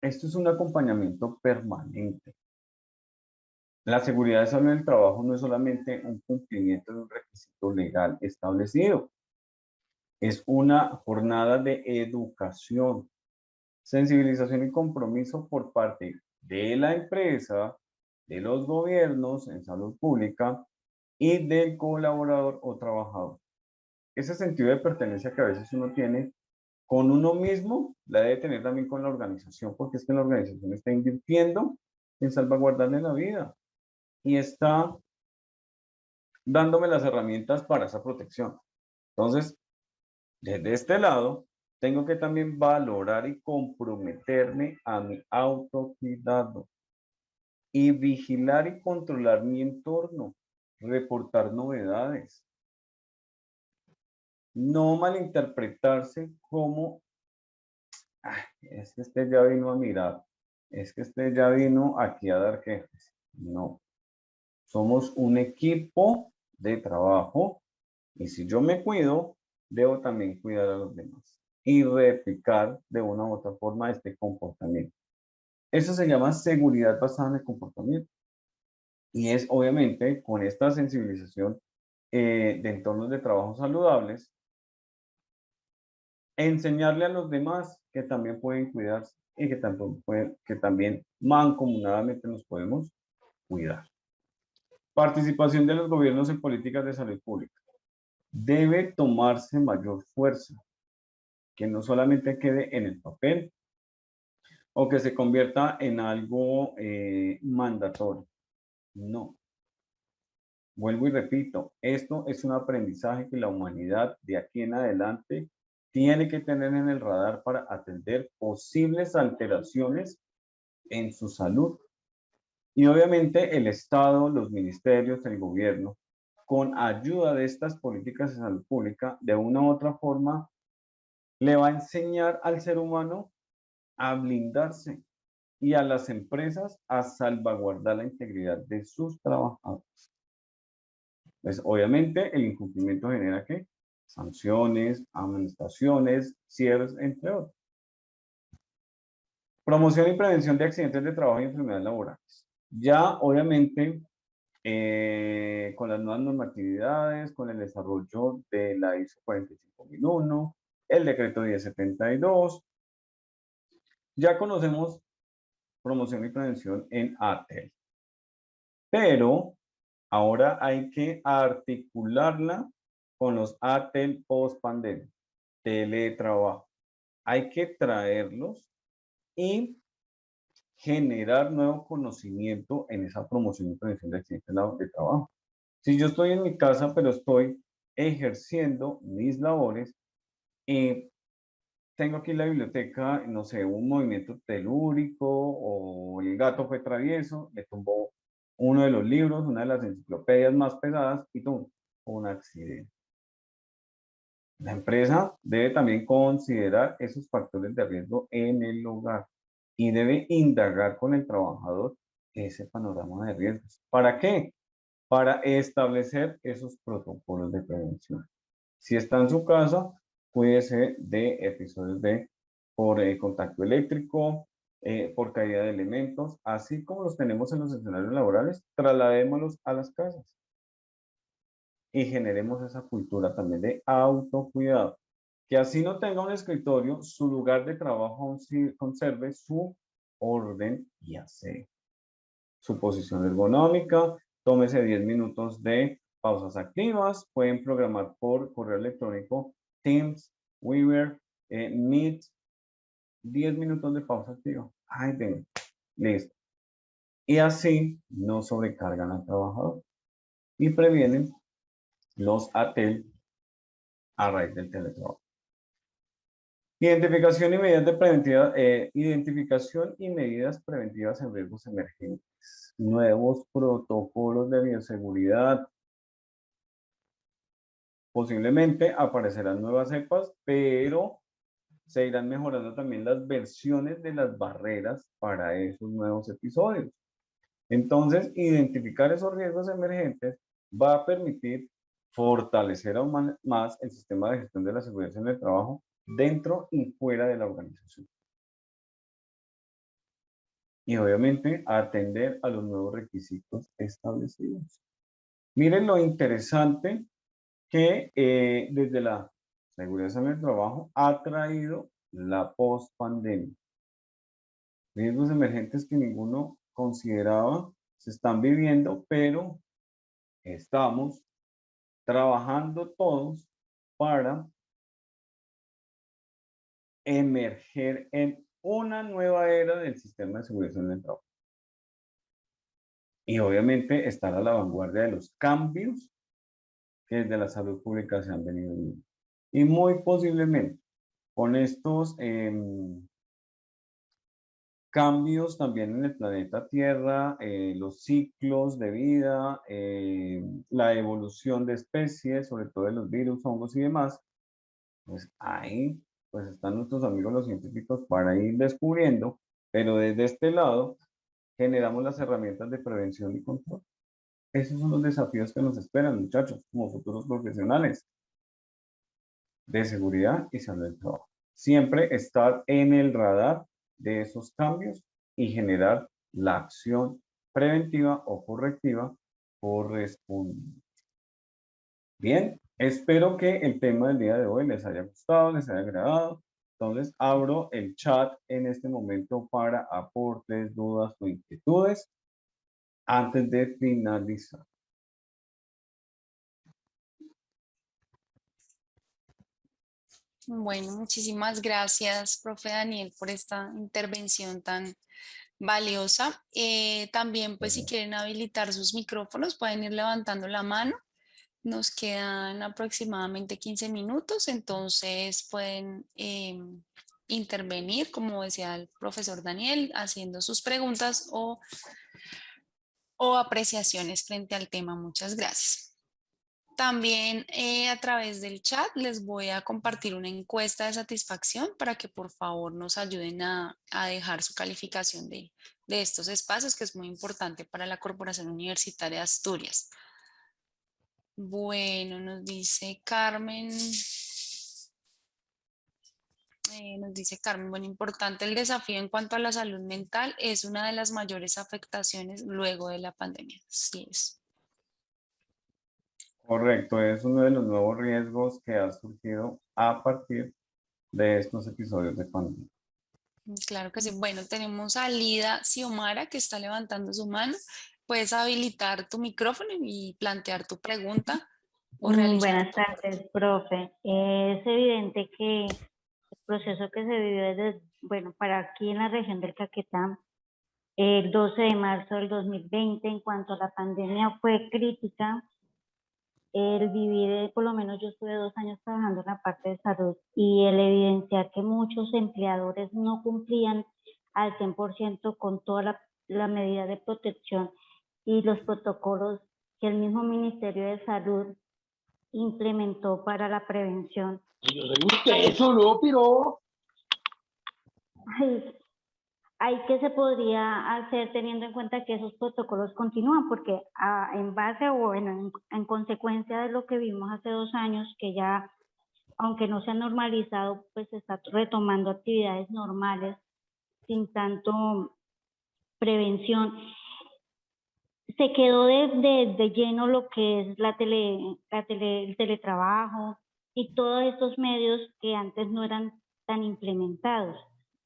Speaker 1: Esto es un acompañamiento permanente. La seguridad de salud en el trabajo no es solamente un cumplimiento de un requisito legal establecido, es una jornada de educación, sensibilización y compromiso por parte de la empresa, de los gobiernos en salud pública y del colaborador o trabajador. Ese sentido de pertenencia que a veces uno tiene con uno mismo, la debe tener también con la organización, porque es que la organización está invirtiendo en salvaguardarle la vida y está dándome las herramientas para esa protección. Entonces, desde este lado, tengo que también valorar y comprometerme a mi autocuidado y vigilar y controlar mi entorno, reportar novedades, no malinterpretarse como, "Ah, es que este ya vino a mirar, es que este ya vino aquí a dar quejas". No, somos un equipo de trabajo y si yo me cuido, debo también cuidar a los demás y replicar de una u otra forma este comportamiento. Eso se llama seguridad basada en el comportamiento y es obviamente con esta sensibilización de entornos de trabajo saludables, enseñarle a los demás que también pueden cuidarse y que también mancomunadamente nos podemos cuidar. Participación de los gobiernos en políticas de salud pública. Debe tomarse mayor fuerza, que no solamente quede en el papel o que se convierta en algo mandatorio. No. Vuelvo y repito, esto es un aprendizaje que la humanidad de aquí en adelante tiene que tener en el radar para atender posibles alteraciones en su salud. Y obviamente el Estado, los ministerios, el gobierno, con ayuda de estas políticas de salud pública, de una u otra forma, le va a enseñar al ser humano a blindarse y a las empresas a salvaguardar la integridad de sus trabajadores. Pues obviamente el incumplimiento genera ¿qué? Sanciones, amonestaciones, cierres, entre otros. Promoción y prevención de accidentes de trabajo y enfermedades laborales. Ya obviamente con las nuevas normatividades, con el desarrollo de la ISO 45001, el decreto 1072, ya conocemos promoción y prevención en ATEL, pero ahora hay que articularla con los ATEL post pandemia, teletrabajo. Hay que traerlos y generar nuevo conocimiento en esa promoción y prevención de accidentes de trabajo. Si yo estoy en mi casa, pero estoy ejerciendo mis labores y tengo aquí en la biblioteca, no sé, un movimiento telúrico o el gato fue travieso, le tumbó uno de los libros, una de las enciclopedias más pesadas y tuvo un accidente. La empresa debe también considerar esos factores de riesgo en el hogar y debe indagar con el trabajador ese panorama de riesgos. ¿Para qué? Para establecer esos protocolos de prevención. Si está en su casa, cuídese de episodios de por contacto eléctrico, por caída de elementos, así como los tenemos en los escenarios laborales, trasladémoslos a las casas y generemos esa cultura también de autocuidado. Que así no tenga un escritorio, su lugar de trabajo conserve su orden y aseo, su posición ergonómica, tómese 10 minutos de pausas activas, pueden programar por correo electrónico Teams, Weaver, Meet, 10 minutos de pausa activa. Ay, ven, listo. Y así no sobrecargan al trabajador y previenen los ATEL a raíz del teletrabajo. Identificación y medidas preventivas, identificación y medidas preventivas en riesgos emergentes. Nuevos protocolos de bioseguridad. Posiblemente aparecerán nuevas cepas, pero se irán mejorando también las versiones de las barreras para esos nuevos episodios. Entonces, identificar esos riesgos emergentes va a permitir fortalecer aún más el sistema de gestión de la seguridad en el trabajo dentro y fuera de la organización. y obviamente atender a los nuevos requisitos establecidos. Miren lo interesante que desde la seguridad en el trabajo ha traído la post-pandemia. Riesgos emergentes que ninguno consideraba se están viviendo, pero estamos trabajando todos para emerger en una nueva era del sistema de seguridad en el trabajo. Y obviamente estar a la vanguardia de los cambios que desde la salud pública se han venido viendo. Y muy posiblemente con estos cambios también en el planeta Tierra, los ciclos de vida, la evolución de especies, sobre todo de los virus, hongos y demás, pues ahí pues están nuestros amigos los científicos para ir descubriendo, pero desde este lado generamos las herramientas de prevención y control. Esos son los desafíos que nos esperan, muchachos, como futuros profesionales de seguridad y salud del trabajo. Siempre estar en el radar de esos cambios y generar la acción preventiva o correctiva correspondiente. Bien, espero que el tema del día de hoy les haya gustado, les haya agradado. Entonces, abro el chat en este momento para aportes, dudas o inquietudes antes de finalizar.
Speaker 2: Bueno, muchísimas gracias, profe Daniel, por esta intervención tan valiosa. También, pues, si quieren habilitar sus micrófonos, pueden ir levantando la mano. Nos quedan aproximadamente 15 minutos, entonces pueden intervenir, como decía el profesor Daniel, haciendo sus preguntas o apreciaciones frente al tema. Muchas gracias. También a través del chat les voy a compartir una encuesta de satisfacción para que por favor nos ayuden a dejar su calificación de estos espacios, que es muy importante para la Corporación Universitaria de Asturias. Bueno, nos dice Carmen. Bueno, importante el desafío en cuanto a la salud mental es una de las mayores afectaciones luego de la pandemia. Sí es.
Speaker 1: Correcto, es uno de los nuevos riesgos que ha surgido a partir de estos episodios de pandemia.
Speaker 2: Claro que sí. Bueno, tenemos a Lida Xiomara que está levantando su mano. Puedes habilitar tu micrófono y plantear tu pregunta o realizar
Speaker 3: Buenas
Speaker 2: tu aporte.
Speaker 3: tardes, profe. Es evidente que el proceso que se vivió desde, bueno, para aquí en la región del Caquetá, el 12 de marzo del 2020, en cuanto a la pandemia, fue crítica. El vivir, por lo menos yo estuve 2 años trabajando en la parte de salud y el evidenciar que muchos empleadores no cumplían al 100% con toda la medida de protección y los protocolos que el mismo Ministerio de Salud implementó para la prevención.
Speaker 4: Yo soy usted, eso no, pero...
Speaker 3: Hay que se podría hacer teniendo en cuenta que esos protocolos continúan, porque en base o en consecuencia de lo que vimos hace 2 años, que ya, aunque no se ha normalizado, pues se está retomando actividades normales sin tanto prevención. Se quedó de lleno lo que es el teletrabajo y todos estos medios que antes no eran tan implementados.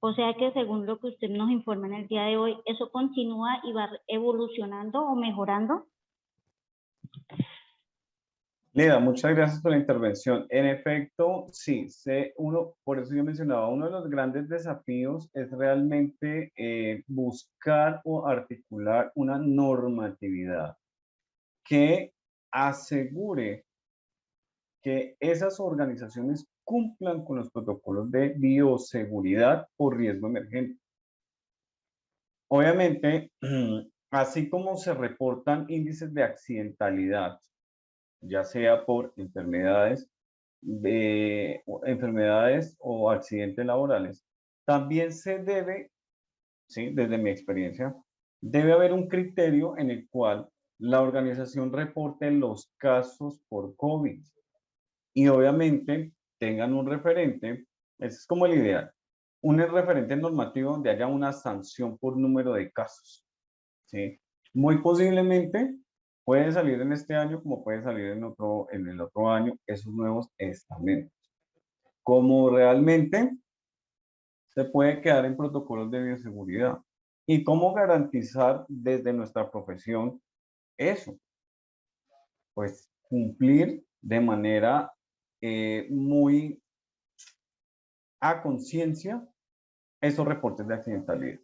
Speaker 3: O sea que según lo que usted nos informa en el día de hoy, ¿eso continúa y va evolucionando o mejorando?
Speaker 1: Leda, muchas gracias por la intervención. En efecto, sí, por eso yo mencionaba, uno de los grandes desafíos es realmente buscar o articular una normatividad que asegure que esas organizaciones cumplan con los protocolos de bioseguridad por riesgo emergente. Obviamente, así como se reportan índices de accidentalidad, ya sea por enfermedades o accidentes laborales, también se debe, ¿sí? Desde mi experiencia, debe haber un criterio en el cual la organización reporte los casos por COVID y obviamente tengan un referente, ese es como el ideal, un referente normativo donde haya una sanción por número de casos, ¿sí? Muy posiblemente puede salir en este año como puede salir en el otro año esos nuevos estamentos. Como realmente se puede quedar en protocolos de bioseguridad. ¿Y cómo garantizar desde nuestra profesión eso? Pues cumplir de manera muy a conciencia esos reportes de accidentalidad,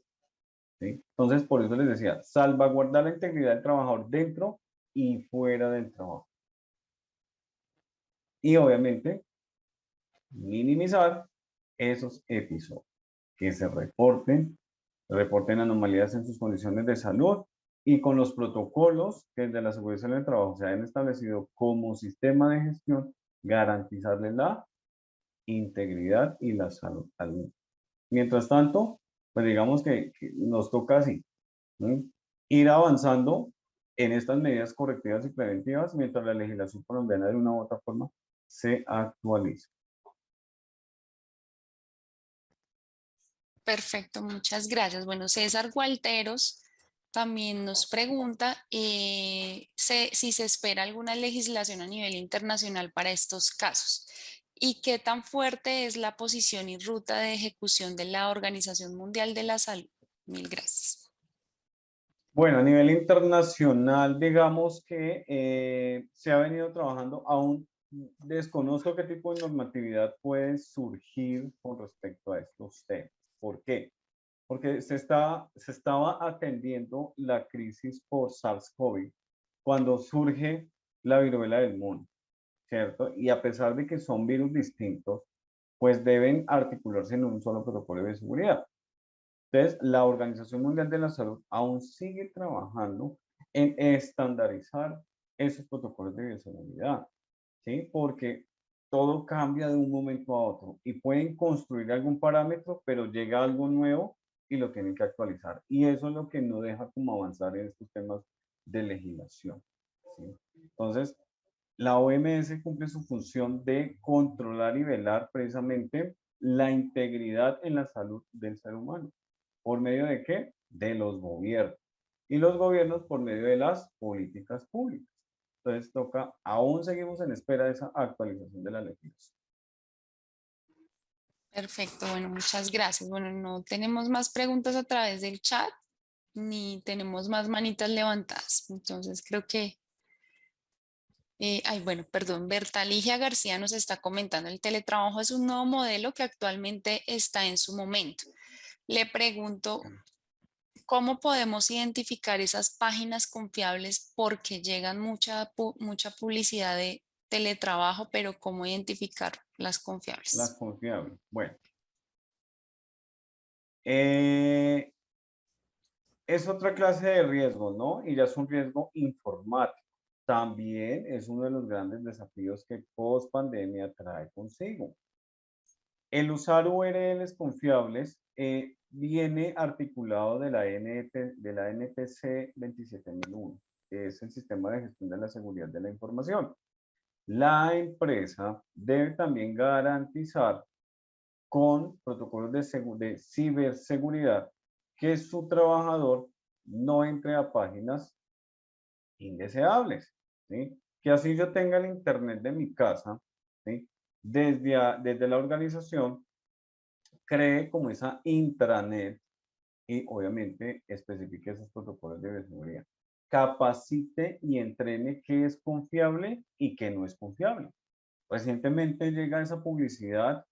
Speaker 1: ¿sí? Entonces, por eso les decía, salvaguardar la integridad del trabajador dentro y fuera del trabajo. Y obviamente, minimizar esos episodios, que se reporten anomalías en sus condiciones de salud y con los protocolos que desde la Seguridad Social del Trabajo se hayan establecido como sistema de gestión, garantizarle la integridad y la salud al mismo. Mientras tanto, pues digamos que nos toca así, ¿sí? Ir avanzando en estas medidas correctivas y preventivas mientras la legislación colombiana de una u otra forma se actualiza.
Speaker 2: Perfecto, muchas gracias. Bueno, César Gualteros también nos pregunta si se espera alguna legislación a nivel internacional para estos casos y qué tan fuerte es la posición y ruta de ejecución de la Organización Mundial de la Salud. Mil gracias.
Speaker 1: Bueno, a nivel internacional, digamos que se ha venido trabajando, aún desconozco qué tipo de normatividad puede surgir con respecto a estos temas. ¿Por qué? Porque se estaba atendiendo la crisis por SARS-CoV cuando surge la viruela del mono, ¿cierto? Y a pesar de que son virus distintos, pues deben articularse en un solo protocolo de seguridad. Entonces, la Organización Mundial de la Salud aún sigue trabajando en estandarizar esos protocolos de bioseguridad, ¿sí? Porque todo cambia de un momento a otro y pueden construir algún parámetro, pero llega algo nuevo y lo tienen que actualizar. Y eso es lo que no deja como avanzar en estos temas de legislación, ¿sí? Entonces, la OMS cumple su función de controlar y velar precisamente la integridad en la salud del ser humano. ¿Por medio de qué? De los gobiernos. Y los gobiernos por medio de las políticas públicas. Entonces toca, aún seguimos en espera de esa actualización de la legislación.
Speaker 2: Perfecto, bueno, muchas gracias. Bueno, no tenemos más preguntas a través del chat, ni tenemos más manitas levantadas. Entonces creo que, bueno, perdón, Bertaligia García nos está comentando, el teletrabajo es un nuevo modelo que actualmente está en su momento. Le pregunto, ¿cómo podemos identificar esas páginas confiables? Porque llegan mucha publicidad de teletrabajo, pero ¿cómo identificar las
Speaker 1: Las
Speaker 2: confiables?
Speaker 1: confiables. Bueno, es otra clase de riesgo, ¿no? Y ya es un riesgo informático. También es uno de los grandes desafíos que post pandemia trae consigo. El usar URLs confiables viene articulado de la NTC 27001, que es el Sistema de Gestión de la Seguridad de la Información. La empresa debe también garantizar con protocolos de ciberseguridad que su trabajador no entre a páginas indeseables, ¿sí? Que así yo tenga el internet de mi casa, ¿sí? Desde la organización cree como esa intranet y obviamente especifique esos protocolos de seguridad. Capacite y entrene qué es confiable y qué no es confiable. Recientemente llega esa publicidad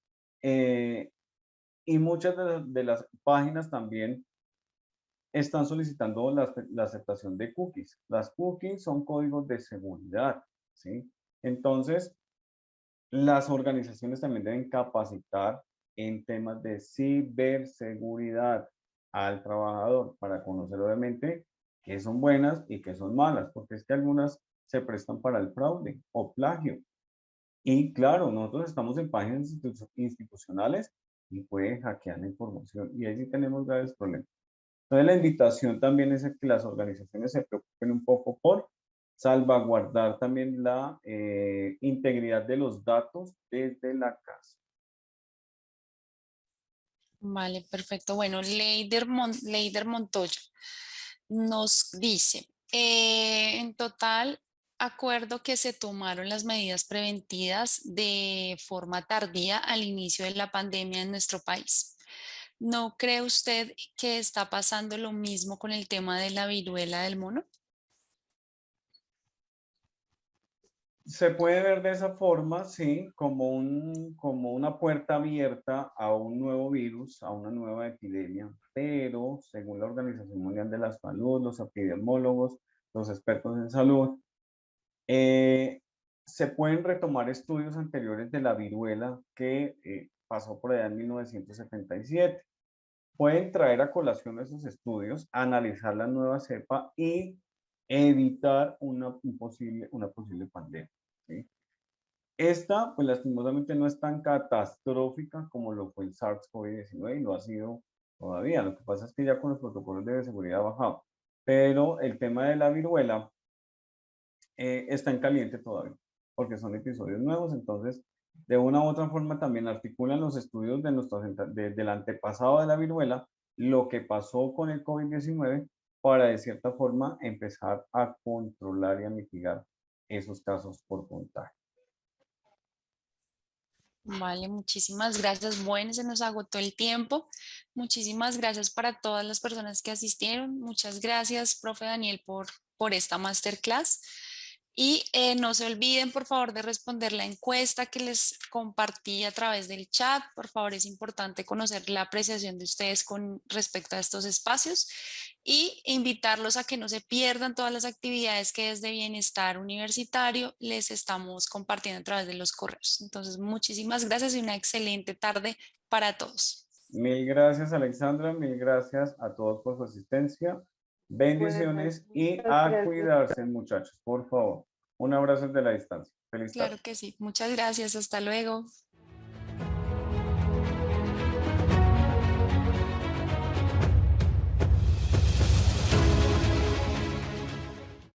Speaker 1: y muchas de las páginas también están solicitando la aceptación de cookies. Las cookies son códigos de seguridad, ¿sí? Entonces, las organizaciones también deben capacitar en temas de ciberseguridad al trabajador para conocer obviamente qué son buenas y qué son malas, porque es que algunas se prestan para el fraude o plagio. Y claro, nosotros estamos en páginas institucionales y pueden hackear la información y ahí sí tenemos graves problemas. Entonces la invitación también es a que las organizaciones se preocupen un poco por salvaguardar también la integridad de los datos desde la casa.
Speaker 2: Vale, perfecto. Bueno, Leider Montoya nos dice, en total, acuerdo que se tomaron las medidas preventivas de forma tardía al inicio de la pandemia en nuestro país. ¿No cree usted que está pasando lo mismo con el tema de la viruela del mono?
Speaker 1: Se puede ver de esa forma, sí, como una puerta abierta a un nuevo virus, a una nueva epidemia, pero según la Organización Mundial de la Salud, los epidemiólogos, los expertos en salud, se pueden retomar estudios anteriores de la viruela que pasó por allá en 1977. Pueden traer a colación esos estudios, analizar la nueva cepa y evitar una posible pandemia, ¿sí? Esta, pues lastimosamente no es tan catastrófica como lo fue el SARS-CoV-19 y lo ha sido todavía. Lo que pasa es que ya con los protocolos de seguridad ha bajado. Pero el tema de la viruela está en caliente todavía, porque son episodios nuevos. Entonces, de una u otra forma también articulan los estudios del antepasado de la viruela, lo que pasó con el COVID-19, para de cierta forma empezar a controlar y a mitigar esos casos por contagio.
Speaker 2: Vale, muchísimas gracias. Bueno, se nos agotó el tiempo. Muchísimas gracias para todas las personas que asistieron. Muchas gracias, profe Daniel, por esta masterclass. Y no se olviden, por favor, de responder la encuesta que les compartí a través del chat. Por favor, es importante conocer la apreciación de ustedes con respecto a estos espacios y invitarlos a que no se pierdan todas las actividades que desde Bienestar Universitario les estamos compartiendo a través de los correos. Entonces, muchísimas gracias y una excelente tarde para todos.
Speaker 1: Mil gracias, Alexandra. Mil gracias a todos por su asistencia. Bendiciones y a cuidarse, muchachos, por favor. Un abrazo desde la distancia. Feliz tarde.
Speaker 2: Claro que sí. Muchas gracias. Hasta luego.